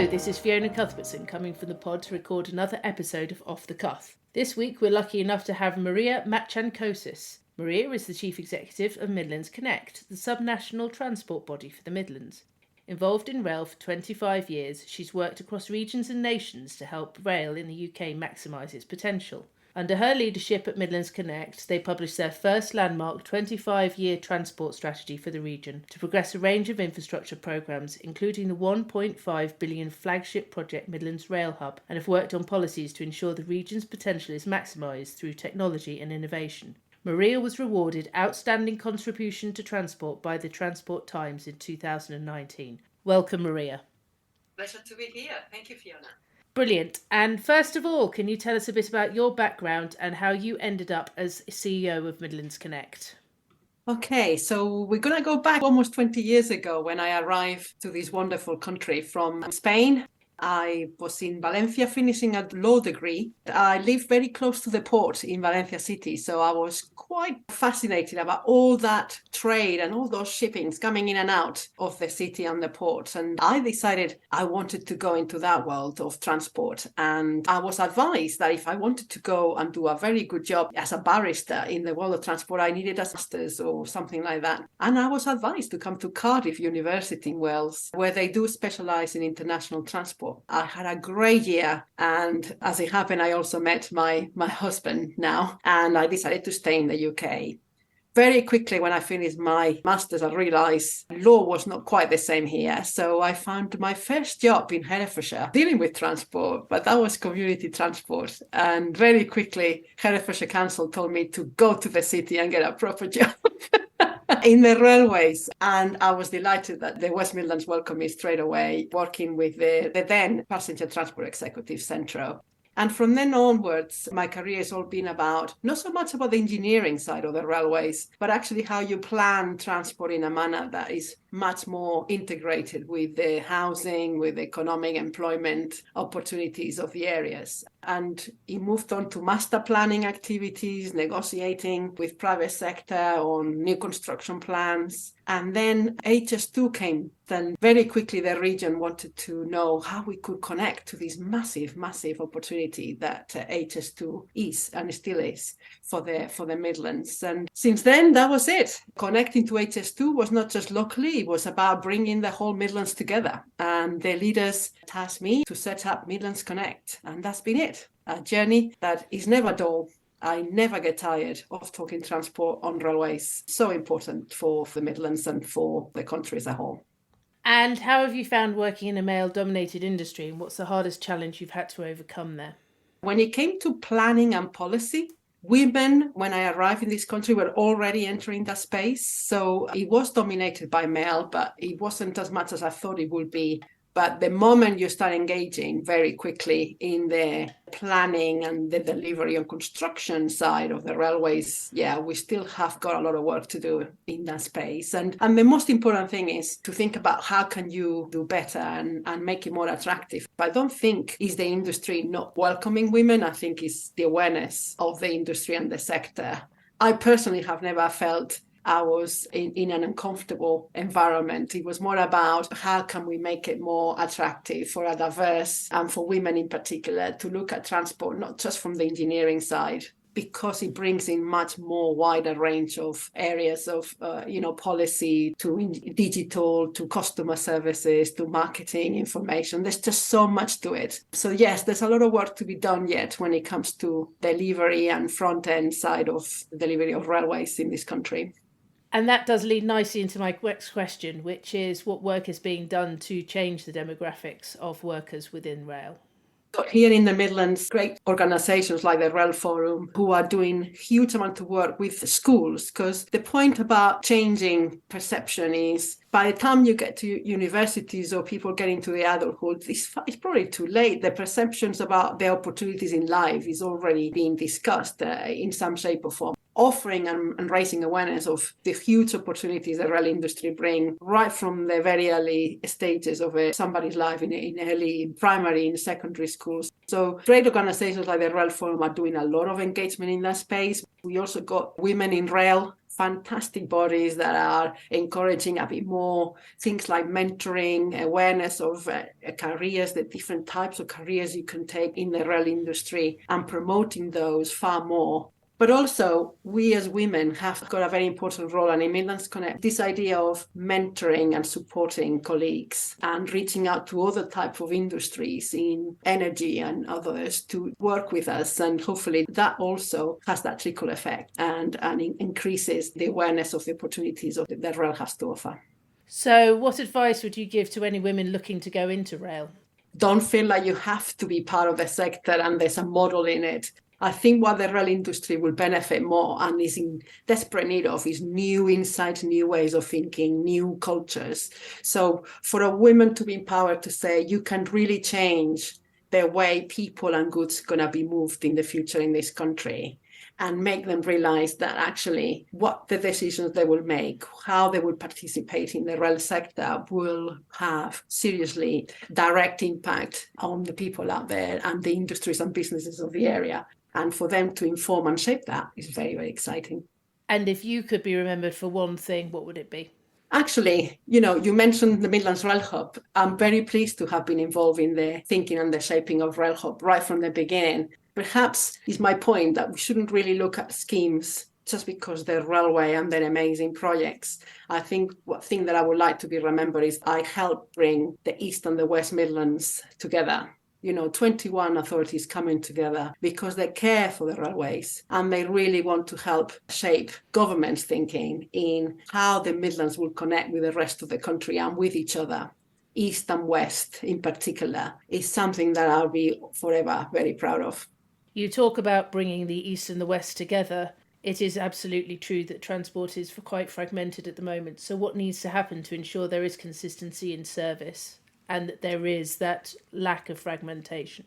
Hello, this is Fiona Cuthbertson coming from the pod to record another episode of Off the Cuff. This week we're lucky enough to have Maria Machancoses. Maria is the Chief Executive of Midlands Connect, the subnational transport body for the Midlands. Involved in rail for 25 years, she's worked across regions and nations to help rail in the UK maximise its potential. Under her leadership at Midlands Connect, they published their first landmark 25-year transport strategy for the region to progress a range of infrastructure programmes, including the £1.5 billion flagship project Midlands Rail Hub, and have worked on policies to ensure the region's potential is maximised through technology and innovation. Maria was rewarded Outstanding Contribution to Transport by the Transport Times in 2019. Welcome, Maria. Pleasure to be here. Thank you, Fiona. Brilliant. And first of all, can you tell us a bit about your background and how you ended up as CEO of Midlands Connect? Okay, so we're going to go back almost 20 years ago when I arrived to this wonderful country from Spain. I was in Valencia finishing a law degree. I lived very close to the port in Valencia city, so I was quite fascinated about all that trade and all those shippings coming in and out of the city and the port. And I decided I wanted to go into that world of transport. And I was advised that if I wanted to go and do a very good job as a barrister in the world of transport, I needed a master's or something like that. And I was advised to come to Cardiff University in Wales, where they do specialise in international transport. I had a great year, and as it happened, I also met my husband now, and I decided to stay in the UK. Very quickly, when I finished my master's, I realised law was not quite the same here. So I found my first job in Herefordshire dealing with transport, but that was community transport. And very quickly, Herefordshire Council told me to go to the city and get a proper job in the railways. And I was delighted that the West Midlands welcomed me straight away, working with the then Passenger Transport Executive Centro. And from then onwards, my career has all been about, not so much about the engineering side of the railways, but actually how you plan transport in a manner that is much more integrated with the housing, with the economic employment opportunities of the areas. And it moved on to master planning activities, negotiating with private sector on new construction plans. And then HS2 came. Then very quickly the region wanted to know how we could connect to this massive, massive opportunity that HS2 is and still is for the Midlands. And since then, that was it. Connecting to HS2 was not just locally, it was about bringing the whole Midlands together. And the leaders tasked me to set up Midlands Connect. And that's been it. A journey that is never dull. I never get tired of talking transport on railways. So important for the Midlands and for the country as a whole. And how have you found working in a male-dominated industry, and what's the hardest challenge you've had to overcome there? When it came to planning and policy, women, when I arrived in this country, were already entering that space. So it was dominated by male, but it wasn't as much as I thought it would be. But the moment you start engaging very quickly in the planning and the delivery and construction side of the railways, we still have got a lot of work to do in that space. And the most important thing is to think about how can you do better and make it more attractive. I don't think it's the industry not welcoming women. I think it's the awareness of the industry and the sector. I personally have never felt I was in an uncomfortable environment. It was more about how can we make it more attractive for a diverse and for women in particular to look at transport, not just from the engineering side, because it brings in much more wider range of areas of, policy to digital, to customer services, to marketing information. There's just so much to it. So yes, there's a lot of work to be done yet when it comes to delivery and front end side of delivery of railways in this country. And that does lead nicely into my next question, which is what work is being done to change the demographics of workers within rail? Here in the Midlands, great organisations like the Rail Forum who are doing huge amount of work with schools, because the point about changing perception is by the time you get to universities or people getting to the adulthood, it's probably too late. The perceptions about the opportunities in life is already being discussed in some shape or form. Offering and raising awareness of the huge opportunities the rail industry bring right from the very early stages of somebody's life in early primary and secondary schools. So great organizations like the Rail Forum are doing a lot of engagement in that space. We also got Women in Rail fantastic bodies that are encouraging a bit more things like mentoring, awareness of careers, the different types of careers you can take in the rail industry, and promoting those far more. But also, we as women have got a very important role. And in Midlands Connect, this idea of mentoring and supporting colleagues and reaching out to other types of industries in energy and others to work with us. And hopefully that also has that trickle effect and increases the awareness of the opportunities that rail has to offer. So what advice would you give to any women looking to go into rail? Don't feel like you have to be part of the sector and there's a model in it. I think what the rail industry will benefit more and is in desperate need of is new insights, new ways of thinking, new cultures. So for a woman to be empowered to say, you can really change the way people and goods are going to be moved in the future in this country, and make them realize that actually what the decisions they will make, how they will participate in the rail sector will have seriously direct impact on the people out there and the industries and businesses of the area. And for them to inform and shape that is very, very exciting. And if you could be remembered for one thing, what would it be? Actually, you mentioned the Midlands Rail Hub. I'm very pleased to have been involved in the thinking and the shaping of Rail Hub right from the beginning. Perhaps is my point that we shouldn't really look at schemes just because they're railway and they're amazing projects. I think one thing that I would like to be remembered is I helped bring the East and the West Midlands together. 21 authorities coming together because they care for the railways and they really want to help shape government's thinking in how the Midlands will connect with the rest of the country and with each other. East and West in particular is something that I'll be forever very proud of. You talk about bringing the East and the West together. It is absolutely true that transport is quite fragmented at the moment. So what needs to happen to ensure there is consistency in service and that there is that lack of fragmentation?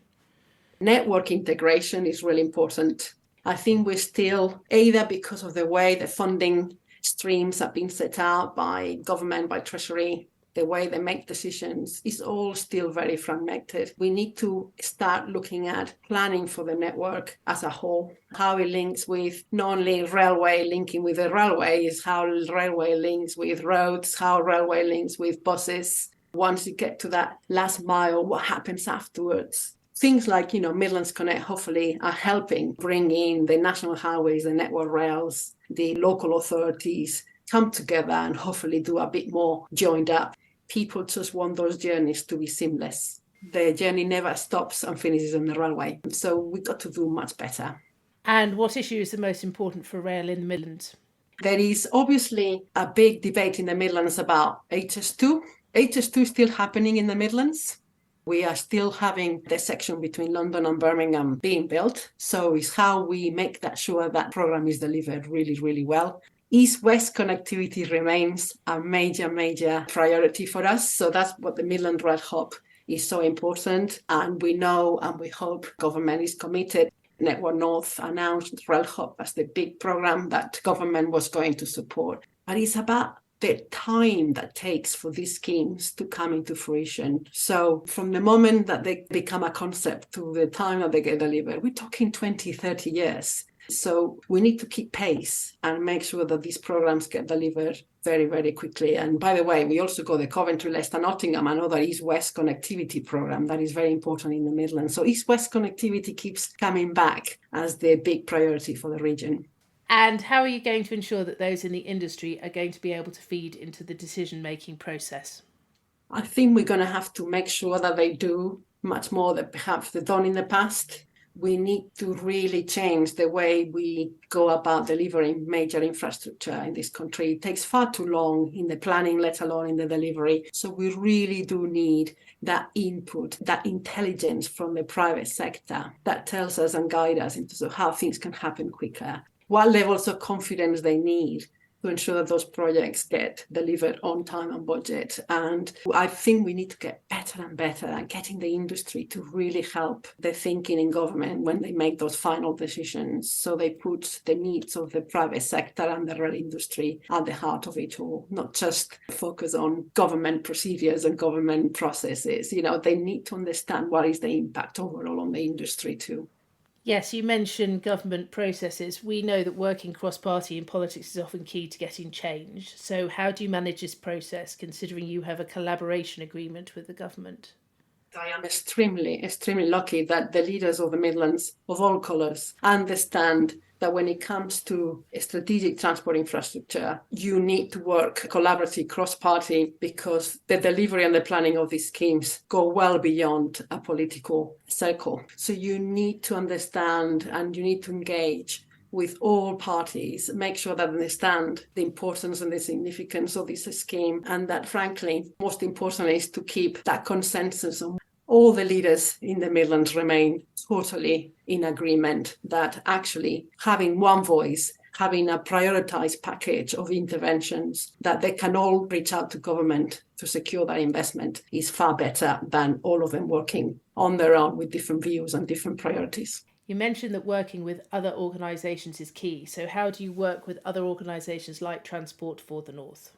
Network integration is really important. I think we're still, either because of the way the funding streams have been set out by government, by Treasury, the way they make decisions is all still very fragmented. We need to start looking at planning for the network as a whole, how it links with not only railway linking with the railway, is how railway links with roads, how railway links with buses. Once you get to that last mile, what happens afterwards? Things like, Midlands Connect hopefully are helping bring in the national highways, the network rails, the local authorities come together and hopefully do a bit more joined up. People just want those journeys to be seamless. The journey never stops and finishes on the railway. So we've got to do much better. And what issue is the most important for rail in the Midlands? There is obviously a big debate in the Midlands about HS2. HS2 is still happening in the Midlands. We are still having the section between London and Birmingham being built. So it's how we make that sure that program is delivered really, really well. East-West connectivity remains a major, major priority for us. So that's what the Midlands Rail Hub is so important. And we know and we hope government is committed. Network North announced Rail Hub as the big program that government was going to support. But it's about the time that takes for these schemes to come into fruition. So from the moment that they become a concept to the time that they get delivered, we're talking 20, 30 years. So we need to keep pace and make sure that these programs get delivered very, very quickly. And by the way, we also got the Coventry, Leicester, Nottingham, another East-West connectivity program that is very important in the Midlands. So East-West connectivity keeps coming back as the big priority for the region. And how are you going to ensure that those in the industry are going to be able to feed into the decision-making process? I think we're going to have to make sure that they do much more than perhaps they've done in the past. We need to really change the way we go about delivering major infrastructure in this country. It takes far too long in the planning, let alone in the delivery. So we really do need that input, that intelligence from the private sector that tells us and guides us into how things can happen quicker, what levels of confidence they need to ensure that those projects get delivered on time and budget. And I think we need to get better and better at getting the industry to really help the thinking in government when they make those final decisions. So they put the needs of the private sector and the rail industry at the heart of it all, not just focus on government procedures and government processes. They need to understand what is the impact overall on the industry too. Yes, you mentioned government processes. We know that working cross-party in politics is often key to getting change. So how do you manage this process, considering you have a collaboration agreement with the government? I am extremely lucky that the leaders of the Midlands of all colours understand that when it comes to strategic transport infrastructure, you need to work collaboratively, cross-party, because the delivery and the planning of these schemes go well beyond a political circle. So you need to understand and you need to engage with all parties, make sure that they understand the importance and the significance of this scheme, and that, frankly, most importantly, is to keep that consensus on all the leaders in the Midlands remain totally in agreement that actually having one voice, having a prioritised package of interventions that they can all reach out to government to secure that investment is far better than all of them working on their own with different views and different priorities. You mentioned that working with other organisations is key. So how do you work with other organisations like Transport for the North?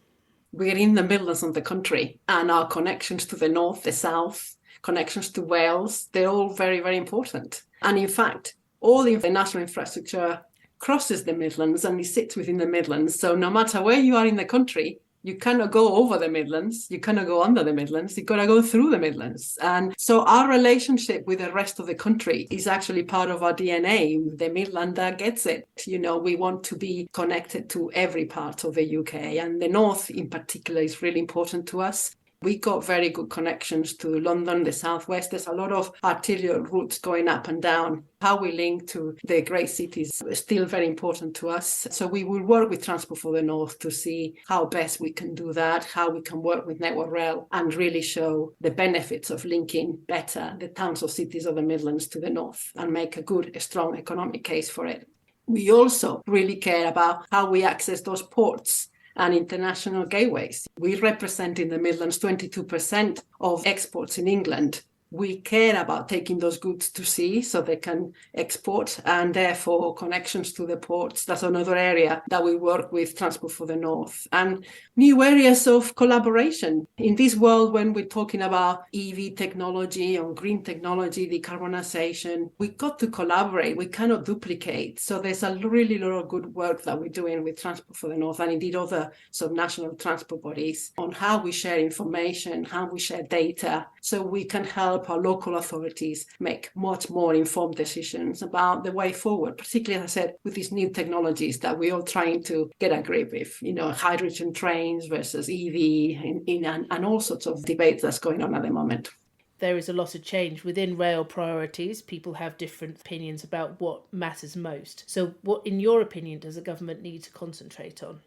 We're in the Midlands of the country, and our connections to the north, the south, connections to Wales, they're all very, very important. And in fact, all the national infrastructure crosses the Midlands and it sits within the Midlands. So no matter where you are in the country, you cannot go over the Midlands, you cannot go under the Midlands, you've got to go through the Midlands. And so our relationship with the rest of the country is actually part of our DNA. The Midlander gets it. You know, we want to be connected to every part of the UK, and the North in particular is really important to us. We got very good connections to London, the southwest. There's a lot of arterial routes going up and down. How we link to the great cities is still very important to us. So we will work with Transport for the North to see how best we can do that, how we can work with Network Rail and really show the benefits of linking better the towns or cities of the Midlands to the north and make a good, strong economic case for it. We also really care about how we access those ports and international gateways. We represent in the Midlands 22% of exports in England. We care about taking those goods to sea so they can export, and therefore connections to the ports. That's another area that we work with Transport for the North. And new areas of collaboration. In this world, when we're talking about EV technology or green technology, decarbonisation, we've got to collaborate. We cannot duplicate. So there's a really lot of good work that we're doing with Transport for the North and indeed other subnational transport bodies on how we share information, how we share data, so we can help our local authorities make much more informed decisions about the way forward, particularly, as I said, with these new technologies that we're all trying to get a grip with, you know, hydrogen trains versus EV and all sorts of debates that's going on at the moment. There is a lot of change within rail priorities. People have different opinions about what matters most. So what, in your opinion, does the government need to concentrate on?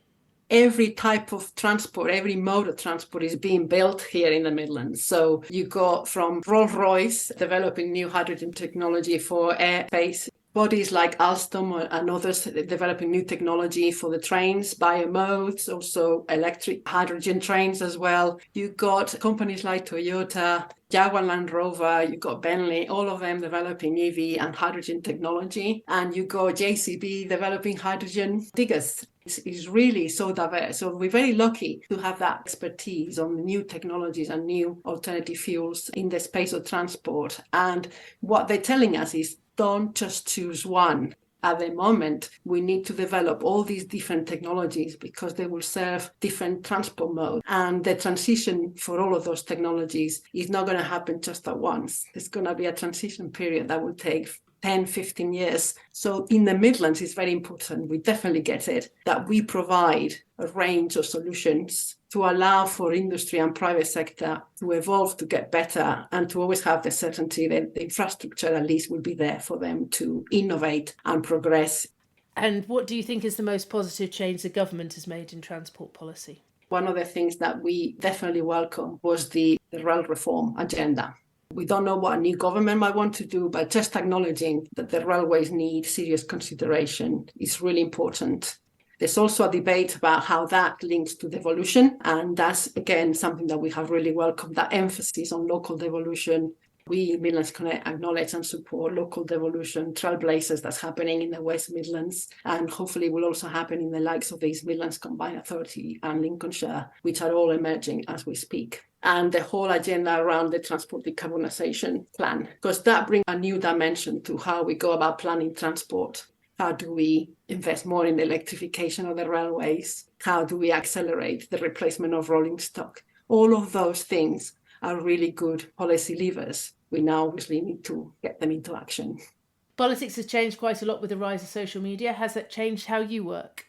Every type of transport, every mode of transport is being built here in the Midlands. So you go from Rolls-Royce developing new hydrogen technology for airspace, bodies like Alstom and others developing new technology for the trains, biomodes, also electric hydrogen trains as well. You've got companies like Toyota, Jaguar Land Rover, you've got Bentley, all of them developing EV and hydrogen technology. And you got JCB developing hydrogen diggers. It's really so diverse. So we're very lucky to have that expertise on the new technologies and new alternative fuels in the space of transport. And what they're telling us is don't just choose one. At the moment, we need to develop all these different technologies because they will serve different transport modes. And the transition for all of those technologies is not going to happen just at once. There's going to be a transition period that will take 10, 15 years. So in the Midlands, it's very important, we definitely get it, that we provide a range of solutions to allow for industry and private sector to evolve, to get better, and to always have the certainty that the infrastructure at least will be there for them to innovate and progress. And what do you think is the most positive change the government has made in transport policy? One of the things that we definitely welcome was the rail reform agenda. We don't know what a new government might want to do, but just acknowledging that the railways need serious consideration is really important. There's also a debate about how that links to devolution, and that's, again, something that we have really welcomed, that emphasis on local devolution. We, Midlands Connect, acknowledge and support local devolution trailblazers that's happening in the West Midlands, and hopefully will also happen in the likes of the East Midlands Combined Authority and Lincolnshire, which are all emerging as we speak. And the whole agenda around the transport decarbonisation plan, because that brings a new dimension to how we go about planning transport. How do we invest more in the electrification of the railways? How do we accelerate the replacement of rolling stock? All of those things are really good policy levers. We now obviously need to get them into action. Politics has changed quite a lot with the rise of social media. Has that changed how you work?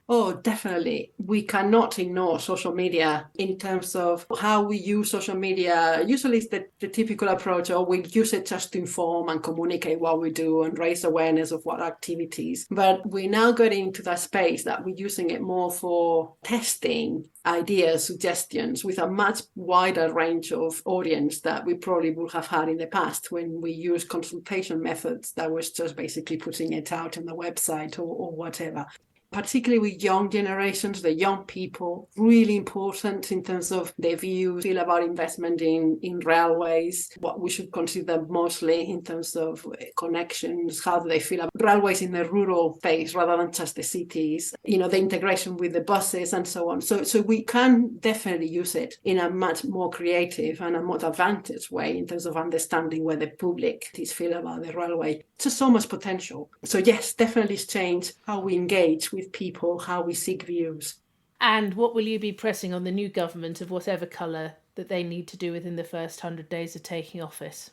Oh, definitely. We cannot ignore social media in terms of how we use social media. Usually it's the typical approach, or we use it just to inform and communicate what we do and raise awareness of what activities. But we're now getting into that space that we're using it more for testing ideas, suggestions with a much wider range of audience that we probably would have had in the past when we used consultation methods that was just basically putting it out on the website or whatever. Particularly with young generations, the young people, really important in terms of their views, feel about investment in railways, what we should consider mostly in terms of connections, how do they feel about railways in the rural space rather than just the cities, the integration with the buses and so on. So we can definitely use it in a much more creative and a more advantaged way in terms of understanding where the public feel about the railway. Just so much potential. So yes, definitely it's changed how we engage with people, how we seek views. And what will you be pressing on the new government of whatever colour that they need to do within the first 100 days of taking office?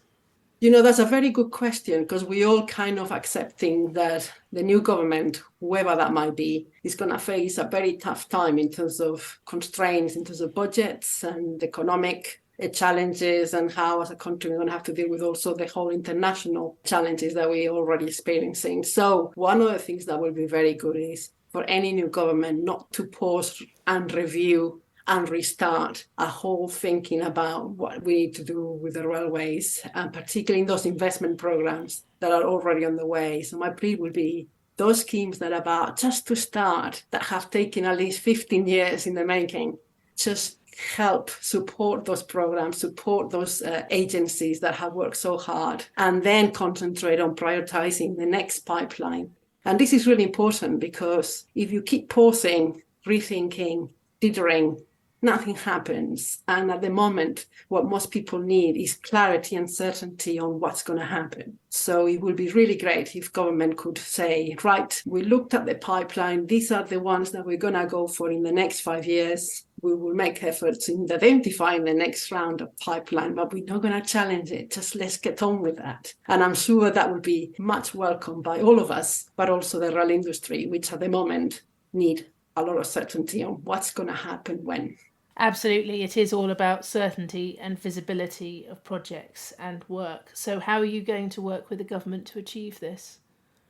That's a very good question, because we all kind of accepting that the new government, whoever that might be, is going to face a very tough time in terms of constraints, in terms of budgets and economic challenges, and how as a country we're going to have to deal with also the whole international challenges that we're already experiencing. So one of the things that will be very good is for any new government not to pause and review and restart a whole thinking about what we need to do with the railways, and particularly in those investment programs that are already on the way. So my plea would be those schemes that are about just to start, that have taken at least 15 years in the making, just help support those programs, support those agencies that have worked so hard, and then concentrate on prioritizing the next pipeline. And this is really important, because if you keep pausing, rethinking, dithering, nothing happens. And at the moment, what most people need is clarity and certainty on what's going to happen. So it would be really great if government could say, right, we looked at the pipeline. These are the ones that we're going to go for in the next 5 years. We will make efforts in identifying the next round of pipeline, but we're not going to challenge it. Just let's get on with that. And I'm sure that will be much welcomed by all of us, but also the rail industry, which at the moment need a lot of certainty on what's going to happen when. Absolutely, it is all about certainty and visibility of projects and work. So how are you going to work with the government to achieve this?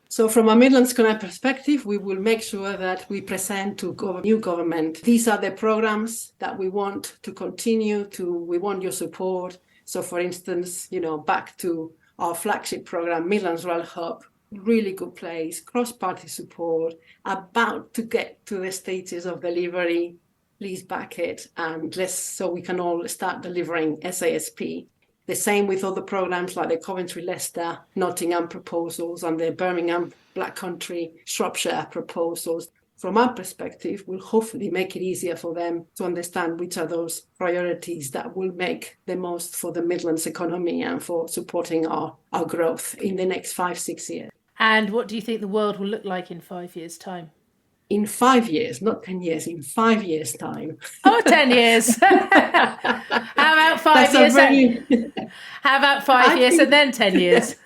So from a Midlands Connect perspective, we will make sure that we present to new government, these are the programs that we want to continue to, we want your support. So for instance, back to our flagship program, Midlands Rail Hub, really good place, cross-party support, about to get to the stages of delivery. Please back it, and so we can all start delivering SASP. The same with other programs like the Coventry-Leicester, Nottingham proposals, and the Birmingham Black Country, Shropshire proposals. From our perspective, we'll hopefully make it easier for them to understand which are those priorities that will make the most for the Midlands economy and for supporting our growth in the next 5-6 years. And what do you think the world will look like in 5 years' time? In 5 years, not 10 years, in 5 years' time. Oh, 10 years. How about 5 years? How about 5 years and then 10 years?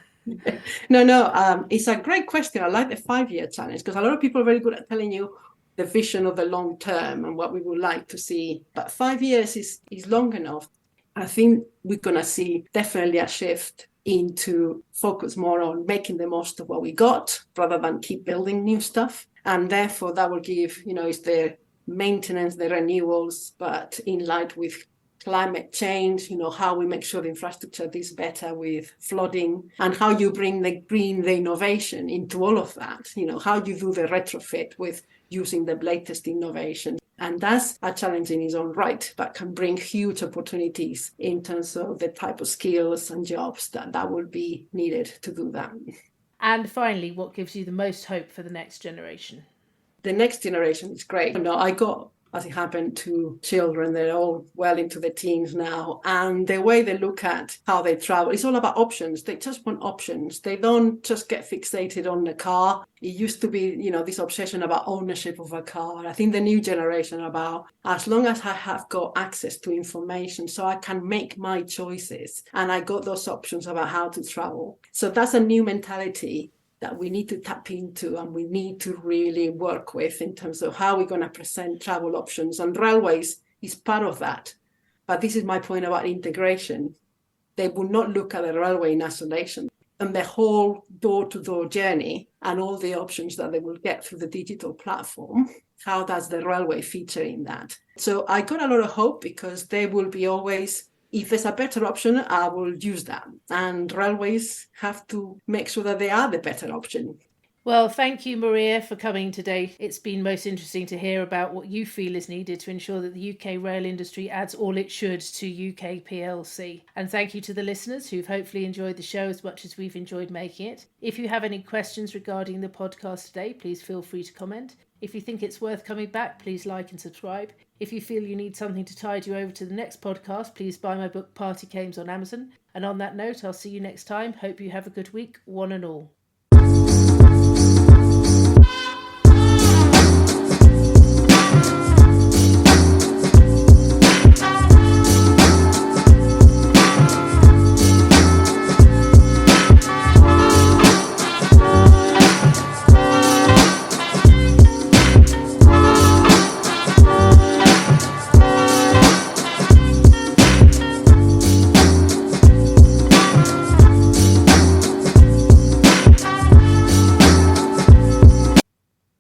No, it's a great question. I like the 5-year challenge, because a lot of people are very good at telling you the vision of the long term and what we would like to see. But 5 years is long enough. I think we're going to see definitely a shift into focus more on making the most of what we got rather than keep building new stuff. And therefore, that will give, it's the maintenance, the renewals, but in line with climate change, how we make sure the infrastructure is better with flooding, and how you bring the innovation into all of that, how you do the retrofit with using the latest innovation. And that's a challenge in its own right, but can bring huge opportunities in terms of the type of skills and jobs that will be needed to do that. And finally, what gives you the most hope for the next generation? The next generation is great. I got, as it happened, to children, they're all well into their teens now. And the way they look at how they travel, it's all about options. They just want options. They don't just get fixated on the car. It used to be, this obsession about ownership of a car. I think the new generation about, as long as I have got access to information so I can make my choices and I got those options about how to travel. So that's a new mentality that we need to tap into and we need to really work with in terms of how we're going to present travel options. And railways is part of that. But this is my point about integration. They will not look at the railway in isolation. And the whole door-to-door journey and all the options that they will get through the digital platform, how does the railway feature in that? So I got a lot of hope because they will be always, if there's a better option, I will use that. And railways have to make sure that they are the better option. Well, thank you, Maria, for coming today. It's been most interesting to hear about what you feel is needed to ensure that the UK rail industry adds all it should to UK PLC. And thank you to the listeners who've hopefully enjoyed the show as much as we've enjoyed making it. If you have any questions regarding the podcast today, please feel free to comment. If you think it's worth coming back, please like and subscribe. If you feel you need something to tide you over to the next podcast, please buy my book Party Games on Amazon. And on that note, I'll see you next time. Hope you have a good week, one and all.